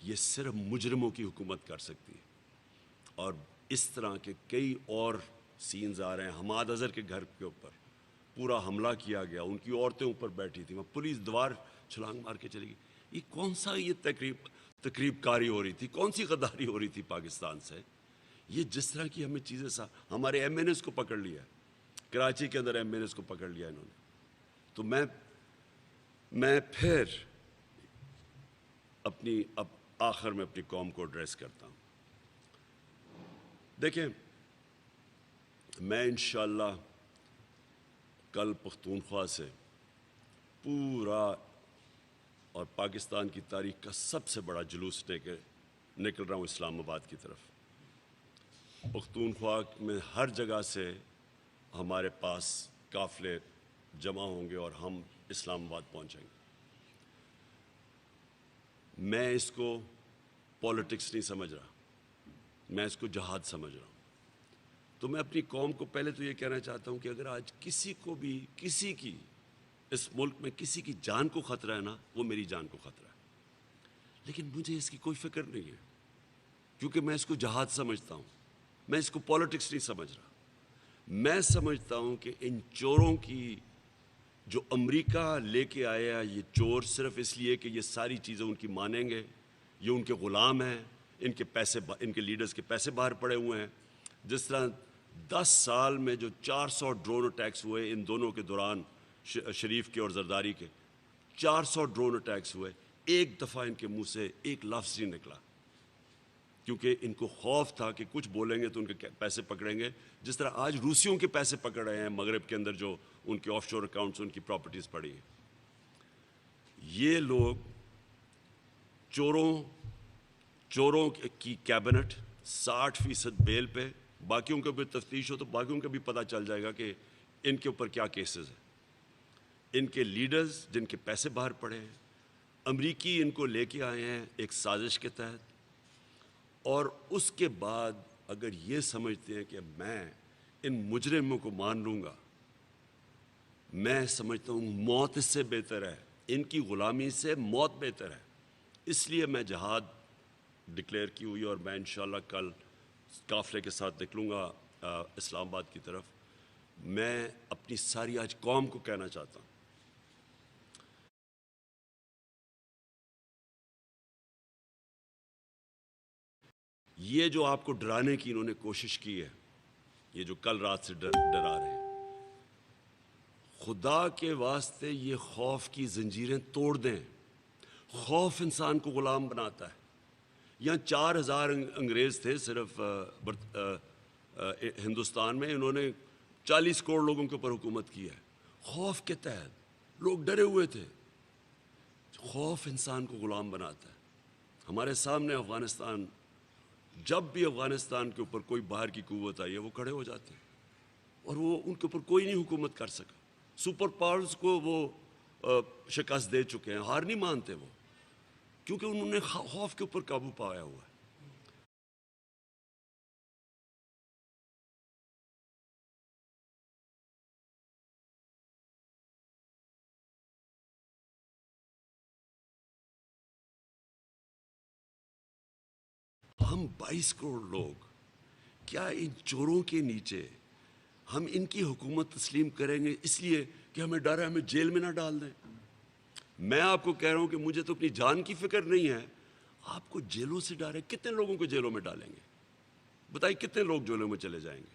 یہ صرف مجرموں کی حکومت کر سکتی ہے. اور اس طرح کے کئی اور سینز آ رہے ہیں. حماد اظہر کے گھر کے اوپر پورا حملہ کیا گیا, ان کی عورتیں اوپر بیٹھی تھیں, وہ پولیس دیوار چھلانگ مار کے چلی گئی. یہ کون سا یہ تقریب کاری ہو رہی تھی, کون سی غداری ہو رہی تھی پاکستان سے؟ یہ جس طرح کی ہمیں چیزیں ہمارے ایم این ایس کو پکڑ لیا, کراچی کے اندر ایم این ایس کو پکڑ لیا انہوں نے. تو میں پھر اب آخر میں اپنی قوم کو ایڈریس کرتا ہوں. دیکھیں, میں انشاءاللہ کل پختونخوا سے پورا اور پاکستان کی تاریخ کا سب سے بڑا جلوس نکل رہا ہوں اسلام آباد کی طرف. پختونخوا میں ہر جگہ سے ہمارے پاس قافلے جمع ہوں گے اور ہم اسلام آباد پہنچیں گے. میں اس کو پولیٹکس نہیں سمجھ رہا, میں اس کو جہاد سمجھ رہا ہوں. تو میں اپنی قوم کو پہلے تو یہ کہنا چاہتا ہوں کہ اگر آج کسی کی اس ملک میں کسی کی جان کو خطرہ ہے نا, وہ میری جان کو خطرہ ہے. لیکن مجھے اس کی کوئی فکر نہیں ہے, کیونکہ میں اس کو جہاد سمجھتا ہوں, میں اس کو پولیٹکس نہیں سمجھ رہا. میں سمجھتا ہوں کہ ان چوروں کی جو امریکہ لے کے آیا, یہ چور صرف اس لیے کہ یہ ساری چیزیں ان کی مانیں گے, یہ ان کے غلام ہیں, ان کے لیڈرز کے پیسے باہر پڑے ہوئے ہیں. جس طرح 10 سال میں جو 400 ڈرون اٹیکس ہوئے ان دونوں کے دوران, شریف کے اور زرداری کے 400 ڈرون اٹیکس ہوئے, ایک دفعہ ان کے منہ سے ایک لفظ نہیں نکلا, کیونکہ ان کو خوف تھا کہ کچھ بولیں گے تو ان کے پیسے پکڑیں گے. جس طرح آج روسیوں کے پیسے پکڑ رہے ہیں مغرب کے اندر, جو ان کے آف شور اکاؤنٹس, ان کی پراپرٹیز پڑی ہیں. یہ لوگ چوروں کی کیبنٹ 60% بیل پہ, باقیوں کو بھی تفتیش ہو تو باقیوں کو بھی پتہ چل جائے گا کہ ان کے اوپر کیا کیسز ہیں. ان کے لیڈرز جن کے پیسے باہر پڑے ہیں, امریکی ان کو لے کے آئے ہیں ایک سازش کے تحت. اور اس کے بعد اگر یہ سمجھتے ہیں کہ میں ان مجرموں کو مان لوں گا, میں سمجھتا ہوں موت اس سے بہتر ہے, ان کی غلامی سے موت بہتر ہے. اس لیے میں جہاد ڈکلیئر کی ہوئی, اور میں انشاءاللہ کل قافلے کے ساتھ نکلوں گا اسلام آباد کی طرف. میں اپنی ساری آج قوم کو کہنا چاہتا ہوں, یہ جو آپ کو ڈرانے کی انہوں نے کوشش کی ہے, یہ جو کل رات سے ڈرا رہے ہیں, خدا کے واسطے یہ خوف کی زنجیریں توڑ دیں. خوف انسان کو غلام بناتا ہے. یہاں 4000 انگریز تھے صرف ہندوستان میں, انہوں نے 40 کروڑ لوگوں کے اوپر حکومت کی ہے. خوف کے تحت لوگ ڈرے ہوئے تھے. خوف انسان کو غلام بناتا ہے. ہمارے سامنے افغانستان, جب بھی افغانستان کے اوپر کوئی باہر کی قوت آئی ہے وہ کھڑے ہو جاتے ہیں, اور وہ ان کے اوپر کوئی نہیں حکومت کر سکا. سپر پاورز کو وہ شکست دے چکے ہیں, ہار نہیں مانتے وہ, کیونکہ انہوں نے خوف کے اوپر قابو پایا ہوا ہے. ہم 22 کروڑ لوگ, کیا ان چوروں کے نیچے ہم ان کی حکومت تسلیم کریں گے اس لیے کہ ہمیں ڈر ہے ہمیں جیل میں نہ ڈال دیں؟ میں آپ کو کہہ رہا ہوں کہ مجھے تو اپنی جان کی فکر نہیں ہے, آپ کو جیلوں سے ڈر ہے. کتنے لوگوں کو جیلوں میں ڈالیں گے؟ بتائیے کتنے لوگ جیلوں میں چلے جائیں گے؟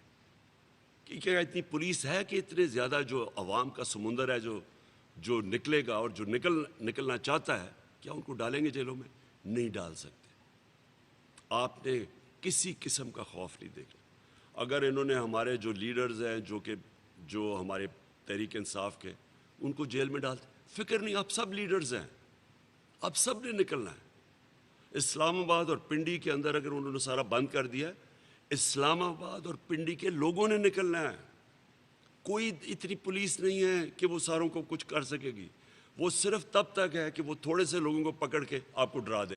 کہ کیا اتنی پولیس ہے کہ اتنے زیادہ جو عوام کا سمندر ہے جو نکلے گا اور جو نکلنا چاہتا ہے, کیا ان کو ڈالیں گے جیلوں میں؟ نہیں ڈال سکتے. آپ نے کسی قسم کا خوف نہیں دیکھنا. اگر انہوں نے ہمارے جو لیڈرز ہیں جو ہمارے تحریک انصاف کے, ان کو جیل میں ڈالتے, فکر نہیں, آپ سب لیڈرز ہیں, اب سب نے نکلنا ہے. اسلام آباد اور پنڈی کے اندر اگر انہوں نے سارا بند کر دیا, اسلام آباد اور پنڈی کے لوگوں نے نکلنا ہے. کوئی اتنی پولیس نہیں ہے کہ وہ ساروں کو کچھ کر سکے گی. وہ صرف تب تک ہے کہ وہ تھوڑے سے لوگوں کو پکڑ کے آپ کو ڈرا دے.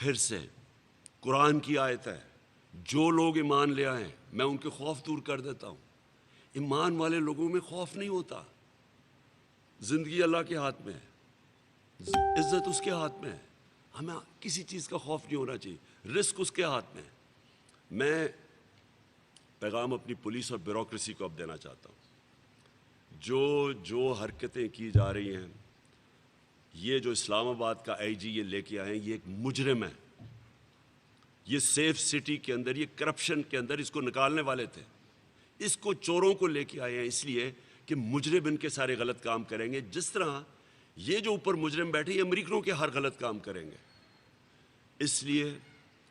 پھر سے قرآن کی آیت ہے، جو لوگ ایمان لے آئیں میں ان کے خوف دور کر دیتا ہوں۔ ایمان والے لوگوں میں خوف نہیں ہوتا۔ زندگی اللہ کے ہاتھ میں ہے، عزت اس کے ہاتھ میں ہے، ہمیں کسی چیز کا خوف نہیں ہونا چاہیے، رزق اس کے ہاتھ میں ہے۔ میں پیغام اپنی پولیس اور بیوروکریسی کو اب دینا چاہتا ہوں۔ جو حرکتیں کی جا رہی ہیں، یہ جو اسلام آباد کا آئی جی یہ لے کے آئے ہیں، یہ ایک مجرم ہے۔ یہ سیف سٹی کے اندر، یہ کرپشن کے اندر اس کو نکالنے والے تھے۔ اس کو چوروں کو لے کے آئے ہیں اس لیے کہ مجرم ان کے سارے غلط کام کریں گے، جس طرح یہ جو اوپر مجرم بیٹھے یہ امریکنوں کے ہر غلط کام کریں گے۔ اس لیے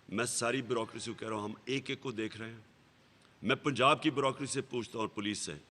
میں ساری بیوروکریسی کو کہہ رہا ہوں، ہم ایک ایک کو دیکھ رہے ہیں۔ میں پنجاب کی بیوروکریسی سے پوچھتا ہوں اور پولیس سے،